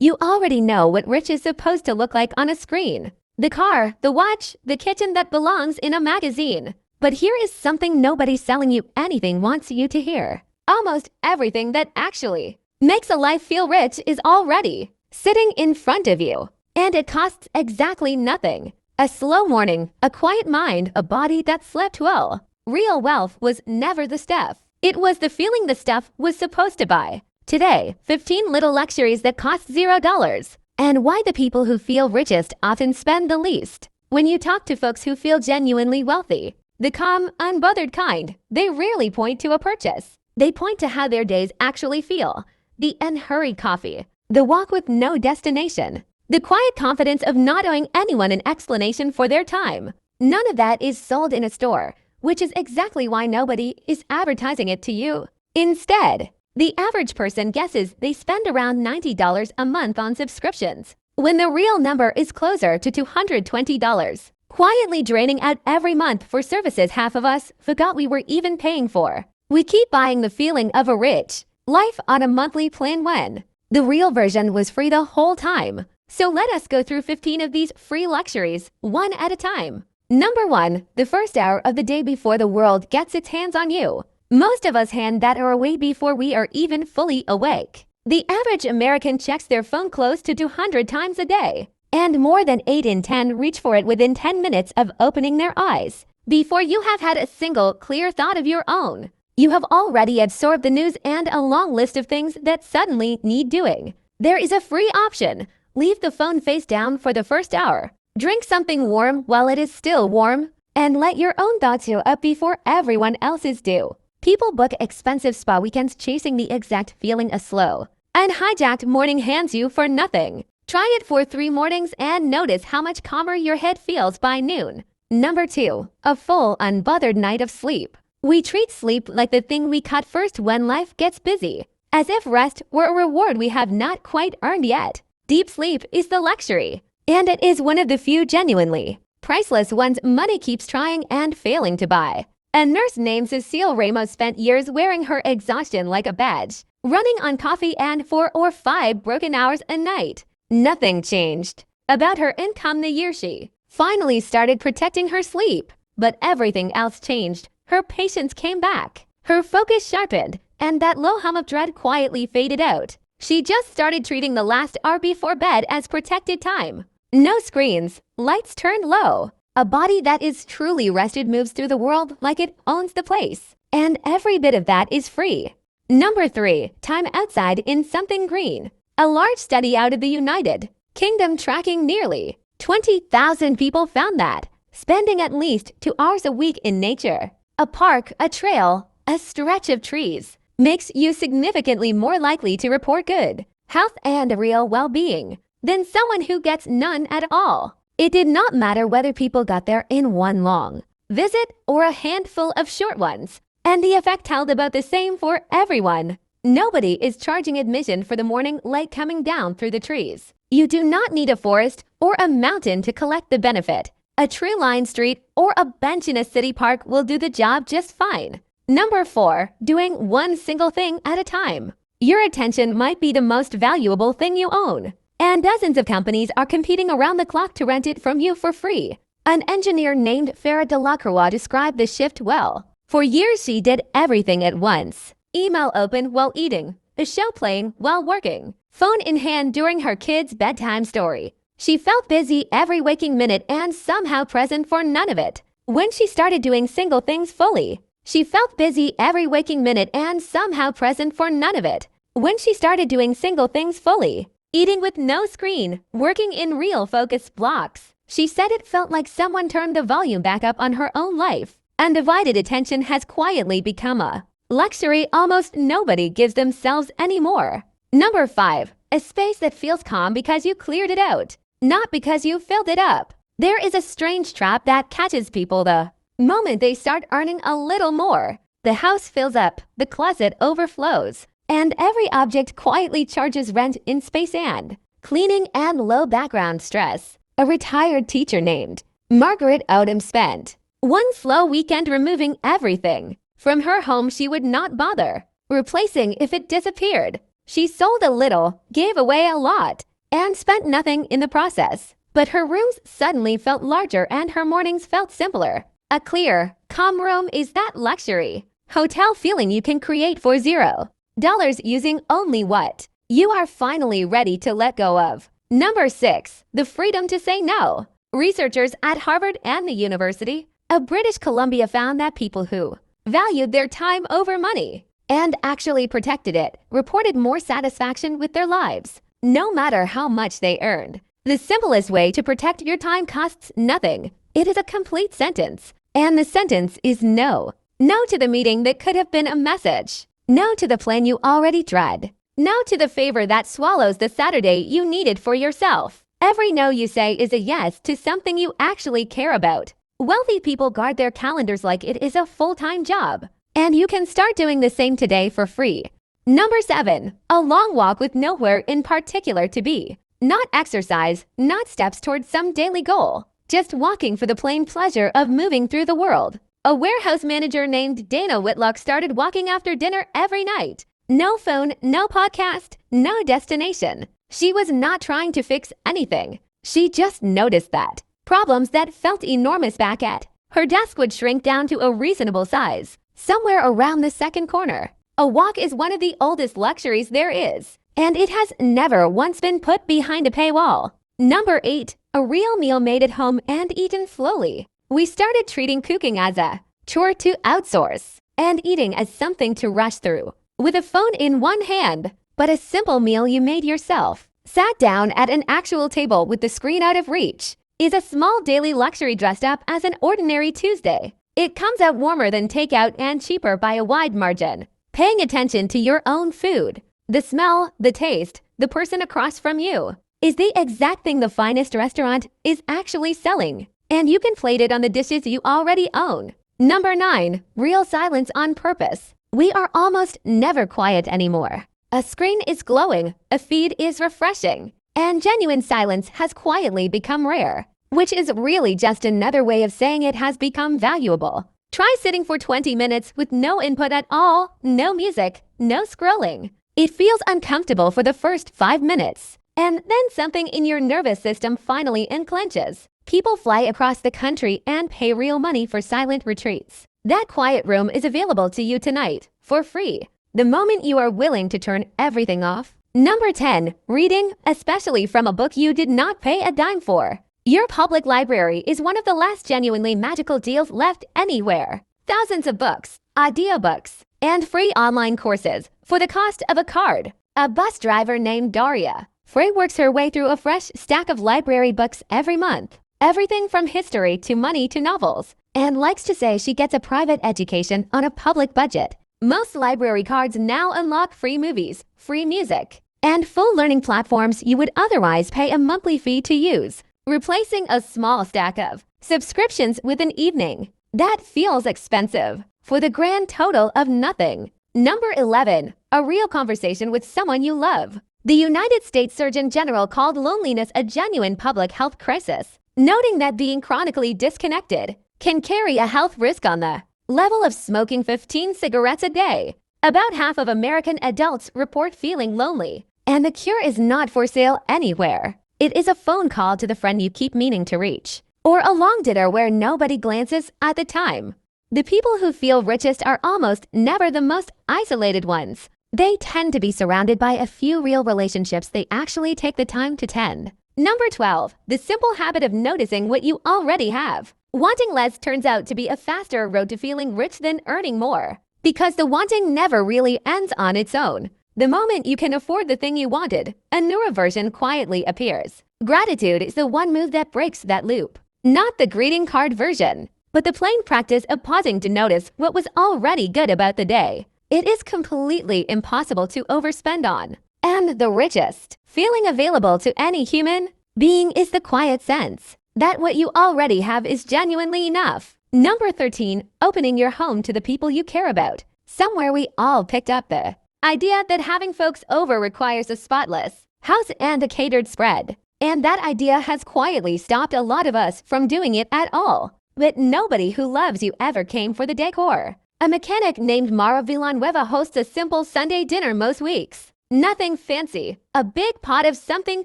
You already know what rich is supposed to look like on a screen. The car, the watch, the kitchen that belongs in a magazine. But here is something nobody selling you anything wants you to hear. Almost everything that actually makes a life feel rich is already sitting in front of you. And it costs exactly nothing. A slow morning, a quiet mind, a body that slept well. Real wealth was never the stuff. It was the feeling the stuff was supposed to buy. Today, 15 little luxuries that cost $0. And why the people who feel richest often spend the least. When you talk to folks who feel genuinely wealthy, the calm, unbothered kind, they rarely point to a purchase. They point to how their days actually feel. The unhurried coffee, the walk with no destination, the quiet confidence of not owing anyone an explanation for their time. None of that is sold in a store, which is exactly why nobody is advertising it to you. Instead, the average person guesses they spend around $90 a month on subscriptions, when the real number is closer to $220. Quietly draining out every month for services half of us forgot we were even paying for. We keep buying the feeling of a rich life on a monthly plan when the real version was free the whole time. So let us go through 15 of these free luxuries, one at a time. Number 1, the first hour of the day before the world gets its hands on you. Most of us hand that hour away before we are even fully awake. The average American checks their phone close to 200 times a day, and more than 8 in 10 reach for it within 10 minutes of opening their eyes. Before you have had a single clear thought of your own, you have already absorbed the news and a long list of things that suddenly need doing. There is a free option. Leave the phone face down for the first hour. Drink something warm while it is still warm, and let your own thoughts heal up before everyone else's do. People book expensive spa weekends chasing the exact feeling of slow and hijacked morning hands you for nothing. Try it for 3 mornings and notice how much calmer your head feels by noon. Number 2, a full, unbothered night of sleep. We treat sleep like the thing we cut first when life gets busy, as if rest were a reward we have not quite earned yet. Deep sleep is the luxury, and it is one of the few genuinely priceless ones money keeps trying and failing to buy. A nurse named Cecile Ramos spent years wearing her exhaustion like a badge, running on coffee and 4 or 5 broken hours a night. Nothing changed about her income the year she finally started protecting her sleep, but everything else changed. Her patience came back, her focus sharpened, and that low hum of dread quietly faded out. She just started treating the last hour before bed as protected time. No screens, lights turned low. A body that is truly rested moves through the world like it owns the place. And every bit of that is free. Number 3, time outside in something green. A large study out of the United Kingdom tracking nearly 20,000 people found that spending at least 2 hours a week in nature, a park, a trail, a stretch of trees, makes you significantly more likely to report good health and real well-being than someone who gets none at all. It did not matter whether people got there in one long visit or a handful of short ones, and the effect held about the same for everyone. Nobody is charging admission for the morning light coming down through the trees. You do not need a forest or a mountain to collect the benefit. A tree-lined street or a bench in a city park will do the job just fine. Number 4, doing one single thing at a time. Your attention might be the most valuable thing you own, and dozens of companies are competing around the clock to rent it from you for free. An engineer named Farah Delacroix described the shift well. For years she did everything at once. Email open while eating, a show playing while working, phone in hand during her kids' bedtime story. She felt busy every waking minute and somehow present for none of it. When she started doing single things fully, she felt busy every waking minute and somehow present for none of it. When she started doing single things fully, eating with no screen, working in real focus blocks, she said it felt like someone turned the volume back up on her own life. Undivided attention has quietly become a luxury almost nobody gives themselves anymore. Number 5, a space that feels calm because you cleared it out, not because you filled it up. There is a strange trap that catches people the moment they start earning a little more. The house fills up, the closet overflows, and every object quietly charges rent in space and cleaning and low background stress. A retired teacher named Margaret Odom spent one slow weekend removing everything from her home she would not bother replacing if it disappeared. She sold a little, gave away a lot, and spent nothing in the process. But her rooms suddenly felt larger and her mornings felt simpler. A clear, calm room is that luxury hotel feeling you can create for $0 using only what you are finally ready to let go of. Number 6. The freedom to say no. Researchers at Harvard and the University of British Columbia found that people who valued their time over money and actually protected it reported more satisfaction with their lives, no matter how much they earned. The simplest way to protect your time costs nothing. It is a complete sentence. And the sentence is no. No to the meeting that could have been a message. No to the plan you already dread. No to the favor that swallows the Saturday you needed for yourself. Every no you say is a yes to something you actually care about. Wealthy people guard their calendars like it is a full-time job. And you can start doing the same today for free. Number 7. A long walk with nowhere in particular to be. Not exercise, not steps towards some daily goal. Just walking for the plain pleasure of moving through the world. A warehouse manager named Dana Whitlock started walking after dinner every night. No phone, no podcast, no destination. She was not trying to fix anything. She just noticed that problems that felt enormous back at her desk would shrink down to a reasonable size, somewhere around the second corner. A walk is one of the oldest luxuries there is, and it has never once been put behind a paywall. Number 8. A real meal made at home and eaten slowly. We started treating cooking as a chore to outsource and eating as something to rush through. With a phone in one hand, but a simple meal you made yourself, sat down at an actual table with the screen out of reach, is a small daily luxury dressed up as an ordinary Tuesday. It comes out warmer than takeout and cheaper by a wide margin. Paying attention to your own food, the smell, the taste, the person across from you, is the exact thing the finest restaurant is actually selling. And you can plate it on the dishes you already own. Number 9. Real silence on purpose. We are almost never quiet anymore. A screen is glowing, a feed is refreshing, and genuine silence has quietly become rare, which is really just another way of saying it has become valuable. Try sitting for 20 minutes with no input at all, no music, no scrolling. It feels uncomfortable for the first 5 minutes, and then something in your nervous system finally unclenches. People fly across the country and pay real money for silent retreats. That quiet room is available to you tonight, for free, the moment you are willing to turn everything off. Number 10. Reading, especially from a book you did not pay a dime for. Your public library is one of the last genuinely magical deals left anywhere. Thousands of books, audiobooks, and free online courses for the cost of a card. A bus driver named Daria Frey works her way through a fresh stack of library books every month. Everything from history to money to novels, and likes to say she gets a private education on a public budget. Most library cards now unlock free movies, free music, and full learning platforms you would otherwise pay a monthly fee to use, replacing a small stack of subscriptions with an evening. That feels expensive for the grand total of nothing. Number 11. A real conversation with someone you love. The United States Surgeon General called loneliness a genuine public health crisis, noting that being chronically disconnected can carry a health risk on the level of smoking 15 cigarettes a day. About half of American adults report feeling lonely, and the cure is not for sale anywhere. It is a phone call to the friend you keep meaning to reach, or a long dinner where nobody glances at the time. The people who feel richest are almost never the most isolated ones. They tend to be surrounded by a few real relationships they actually take the time to tend. Number 12. The simple habit of noticing what you already have. Wanting less turns out to be a faster road to feeling rich than earning more, because the wanting never really ends on its own. The moment you can afford the thing you wanted, a newer version quietly appears. Gratitude is the one move that breaks that loop. Not the greeting card version, but the plain practice of pausing to notice what was already good about the day. It is completely impossible to overspend on. And the richest feeling available to any human being is the quiet sense that what you already have is genuinely enough. Number 13. Opening your home to the people you care about. Somewhere we all picked up the idea that having folks over requires a spotless house and a catered spread. And that idea has quietly stopped a lot of us from doing it at all. But nobody who loves you ever came for the decor. A mechanic named Mara Villanueva hosts a simple Sunday dinner most weeks. Nothing fancy. A big pot of something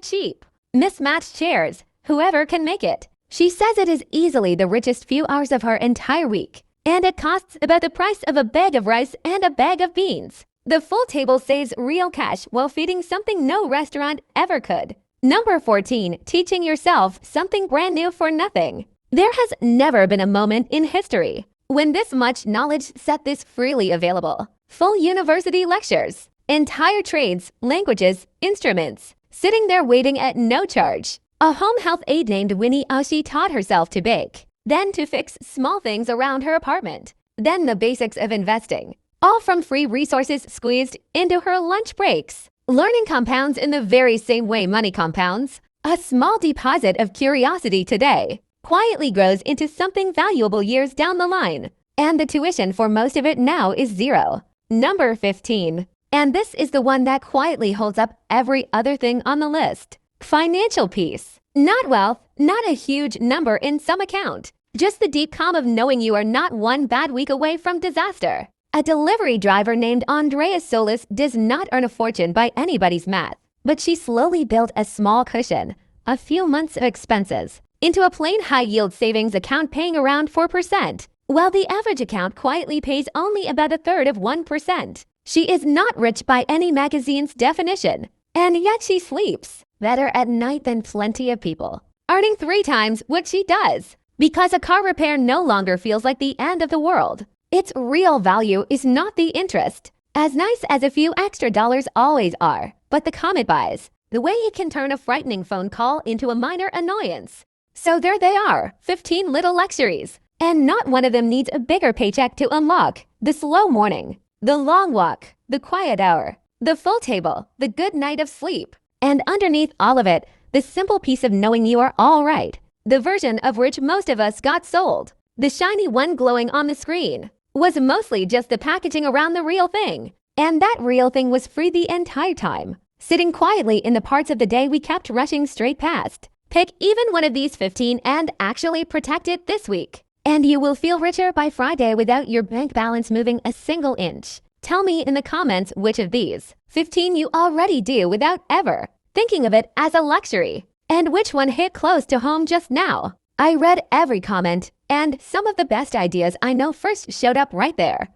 cheap. Mismatched chairs. Whoever can make it. She says it is easily the richest few hours of her entire week. And it costs about the price of a bag of rice and a bag of beans. The full table saves real cash while feeding something no restaurant ever could. Number 14. Teaching yourself something brand new for nothing. There has never been a moment in history when this much knowledge set this freely available. Full university lectures, entire trades, languages, instruments, sitting there waiting at no charge. A home health aide named Winnie Oshie taught herself to bake, then to fix small things around her apartment, then the basics of investing, all from free resources squeezed into her lunch breaks. Learning compounds in the very same way money compounds. A small deposit of curiosity today quietly grows into something valuable years down the line, and the tuition for most of it now is zero. Number 15. And this is the one that quietly holds up every other thing on the list. Financial peace. Not wealth, not a huge number in some account. Just the deep calm of knowing you are not one bad week away from disaster. A delivery driver named Andrea Solis does not earn a fortune by anybody's math, but she slowly built a small cushion, a few months of expenses, into a plain high-yield savings account paying around 4%, while the average account quietly pays only about a third of 1%. She is not rich by any magazine's definition, and yet she sleeps better at night than plenty of people, earning 3 times what she does, because a car repair no longer feels like the end of the world. Its real value is not the interest, as nice as a few extra dollars always are, but the comet buys, the way it can turn a frightening phone call into a minor annoyance. So there they are, 15 little luxuries, and not one of them needs a bigger paycheck to unlock. The slow morning, the long walk, the quiet hour, the full table, the good night of sleep, and underneath all of it, the simple peace of knowing you are all right, the version of which most of us got sold. The shiny one glowing on the screen was mostly just the packaging around the real thing, and that real thing was free the entire time, sitting quietly in the parts of the day we kept rushing straight past. Pick even one of these 15 and actually protect it this week, and you will feel richer by Friday without your bank balance moving a single inch. Tell me in the comments which of these 15 you already do without ever thinking of it as a luxury, and which one hit close to home just now. I read every comment, and some of the best ideas I know first showed up right there.